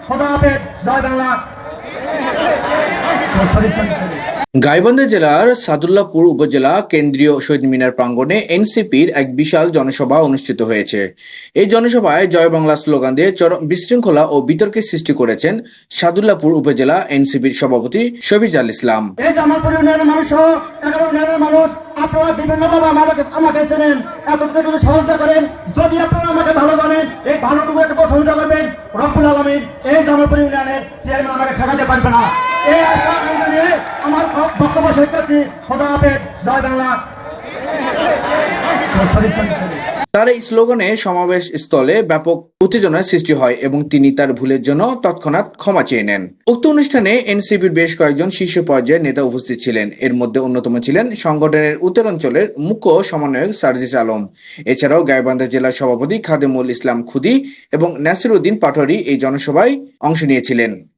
খোদা হাফেজ, জয় বাংলা। গাইবান্ধা জেলার সাদুল্লাপুর উপজেলা কেন্দ্রীয় শহীদ মিনার প্রাঙ্গণে এনসিপির এক বিশাল জনসভা অনুষ্ঠিত হয়েছে। এই জনসভায় জয় বাংলা স্লোগান দিয়ে চরম বিশৃঙ্খলা ও বিতর্কের সৃষ্টি করেছেন সাদুল্লাপুর উপজেলা এনসিপির সভাপতি শফিজাল ইসলাম। এই জামালপুর ইউনিয়নের মানুষ সহ 11 ইউনিয়নের মানুষ, আপনারা বিভিন্নভাবে আমাকে চেনেন, এতটুকু যদি সহযোগিতা করেন, যদি আপনারা আমাকে ভালো জানেন, এই ভালোটুকু একটু প্রশংসা করবেন। রব্বুল আলামিন এই জামালপুর ইউনিয়নের চেয়ারম্যান আমাকে ঠেকাতে পারবে না। এই আশা নিয়ে আমার বক্তব্য শেষ করছি। খোদা হাফেজ, জয় বাংলা। তার এই স্লোগানে সমাবেশ স্থলে ব্যাপক উত্তেজনার সৃষ্টি হয় এবং তিনি তার ভুলের জন্য তৎক্ষণাৎ ক্ষমা চেয়ে নেন। উক্ত অনুষ্ঠানে এনসিপির বেশ কয়েকজন শীর্ষ পর্যায়ের নেতা উপস্থিত ছিলেন। এর মধ্যে অন্যতম ছিলেন সংগঠনের উত্তরাঞ্চলের মুখ্য সমন্বয়ক সার্জিস আলম। এছাড়াও গাইবান্ধা জেলার সভাপতি খাদেমুল ইসলাম খুদি এবং নাসির উদ্দিন পাটোয়ারি এই জনসভায় অংশ নিয়েছিলেন।